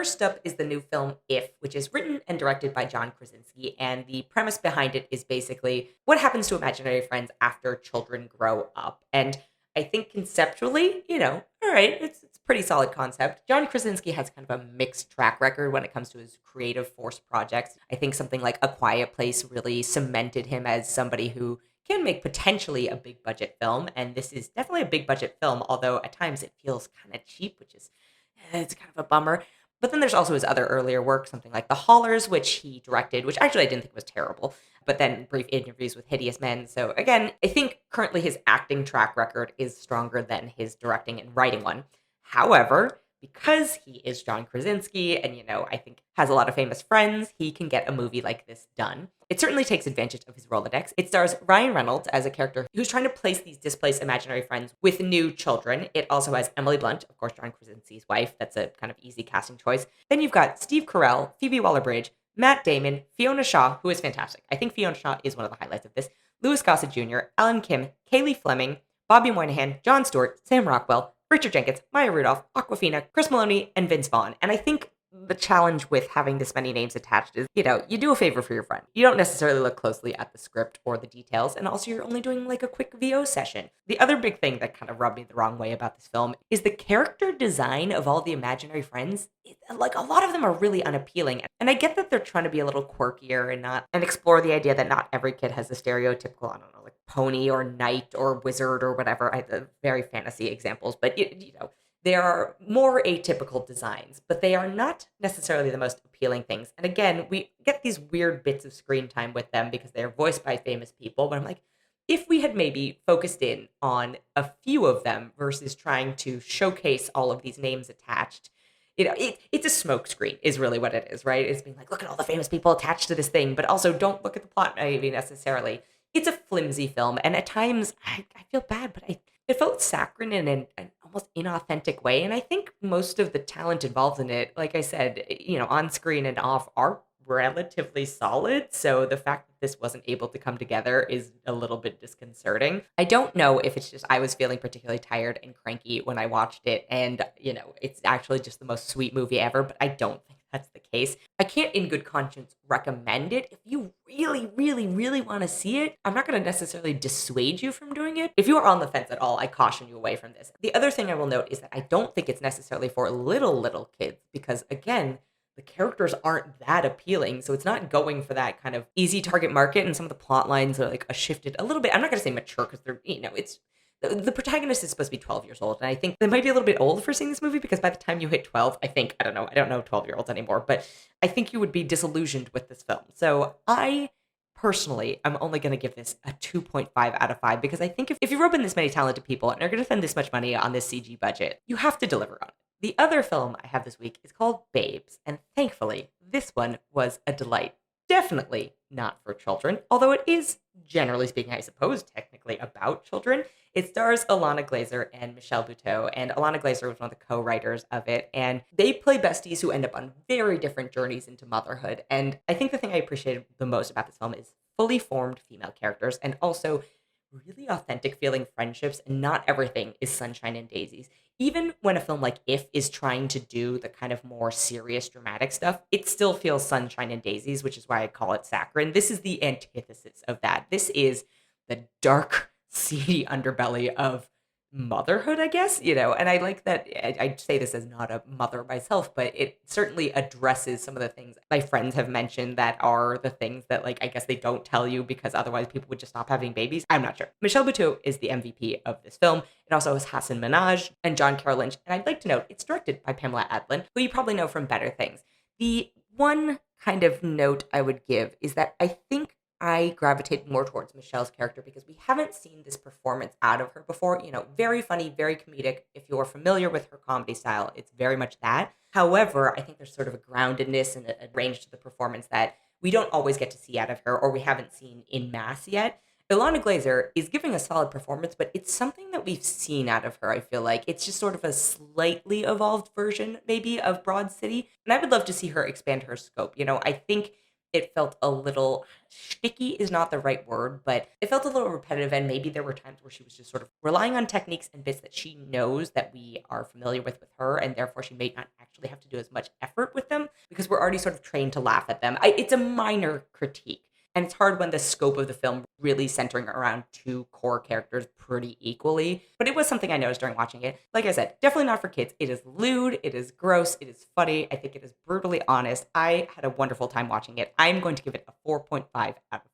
First up is the new film If, which is written and directed by John Krasinski. And the premise behind it is basically what happens to imaginary friends after children grow up. And I think conceptually, all right, it's a pretty solid concept. John Krasinski has kind of a mixed track record when it comes to his creative force projects. I think something like A Quiet Place really cemented him as somebody who can make potentially a big budget film. And this is definitely a big budget film, although at times it feels kind of cheap, which is it's kind of a bummer. But then there's also his other earlier work, something like The Haulers, which he directed, which actually I didn't think was terrible, but then Brief Interviews with Hideous Men. So again, I think currently his acting track record is stronger than his directing and writing one. However, because he is John Krasinski and, I think has a lot of famous friends, he can get a movie like this done. It certainly takes advantage of his Rolodex. It stars Ryan Reynolds as a character who's trying to place these displaced imaginary friends with new children. It also has Emily Blunt, of course, John Krasinski's wife. That's a kind of easy casting choice. Then you've got Steve Carell, Phoebe Waller-Bridge, Matt Damon, Fiona Shaw, who is fantastic. I think Fiona Shaw is one of the highlights of this. Louis Gossett Jr., Alan Kim, Kaylee Fleming, Bobby Moynihan, Jon Stewart, Sam Rockwell, Richard Jenkins, Maya Rudolph, Aquafina, Chris Maloney, and Vince Vaughn. And I think the challenge with having this many names attached is, you do a favor for your friend. You don't necessarily look closely at the script or the details, and also you're only doing like a quick VO session. The other big thing that kind of rubbed me the wrong way about this film is the character design of all the imaginary friends. Like, a lot of them are really unappealing. And I get that they're trying to be a little quirkier and explore the idea that not every kid has a stereotypical, I don't know, like pony or knight or wizard or whatever. Very fantasy examples, but there are more atypical designs, but they are not necessarily the most appealing things. And again, we get these weird bits of screen time with them because they're voiced by famous people. But I'm like, if we had maybe focused in on a few of them versus trying to showcase all of these names attached, it's a smokescreen is really what it is, right? It's being like, look at all the famous people attached to this thing, but also don't look at the plot maybe necessarily. It's a flimsy film, and at times I feel bad, but it felt saccharine in an almost inauthentic way. And I think most of the talent involved in it, like I said, on screen and off, are relatively solid. So the fact that this wasn't able to come together is a little bit disconcerting. I don't know if it's just I was feeling particularly tired and cranky when I watched it. And, it's actually just the most sweet movie ever, but I don't think that's the case. I can't in good conscience recommend it. If you really, really, really want to see it, I'm not going to necessarily dissuade you from doing it. If you are on the fence at all, I caution you away from this. The other thing I will note is that I don't think it's necessarily for little kids because, again, the characters aren't that appealing. So it's not going for that kind of easy target market. And some of the plot lines are like shifted a little bit. I'm not going to say mature because they're, it's the protagonist is supposed to be 12 years old. And I think they might be a little bit old for seeing this movie because by the time you hit 12, I don't know 12-year-olds anymore, but I think you would be disillusioned with this film. So I personally, I'm only going to give this a 2.5 out of 5 because I think if you rope in this many talented people and are going to spend this much money on this CG budget, you have to deliver on it. The other film I have this week is called Babes, and thankfully, this one was a delight. Definitely not for children, although it is, generally speaking, I suppose, technically about children. It stars Alana Glazer and Michelle Buteau, and Alana Glazer was one of the co-writers of it, and they play besties who end up on very different journeys into motherhood. And I think the thing I appreciated the most about this film is fully formed female characters, and also really authentic feeling friendships, and not everything is sunshine and daisies. Even when a film like If is trying to do the kind of more serious, dramatic stuff, it still feels sunshine and daisies, which is why I call it saccharine. This is the antithesis of that. This is the dark, seedy underbelly of motherhood, I guess, and I like that. I say this as not a mother myself, but it certainly addresses some of the things my friends have mentioned that are the things that, like, I guess they don't tell you because otherwise people would just stop having babies. I'm not sure. Michelle Buteau is the MVP of this film. It also has Hassan Minaj and John Carroll Lynch, and I'd like to note it's directed by Pamela Adlon, who you probably know from Better Things. The one kind of note I would give is that I think I gravitate more towards Michelle's character because we haven't seen this performance out of her before. Very funny, very comedic. If you're familiar with her comedy style, it's very much that. However, I think there's sort of a groundedness and a range to the performance that we don't always get to see out of her or we haven't seen in mass yet. Ilana Glazer is giving a solid performance, but it's something that we've seen out of her, I feel like. It's just sort of a slightly evolved version, maybe, of Broad City. And I would love to see her expand her scope. I think it felt a little sticky is not the right word, but it felt a little repetitive. And maybe there were times where she was just sort of relying on techniques and bits that she knows that we are familiar with her. And therefore, she may not actually have to do as much effort with them because we're already sort of trained to laugh at them. It's a minor critique. And it's hard when the scope of the film really centering around two core characters pretty equally. But it was something I noticed during watching it. Like I said, definitely not for kids. It is lewd, it is gross, it is funny. I think it is brutally honest. I had a wonderful time watching it. I'm going to give it a 4.5 out of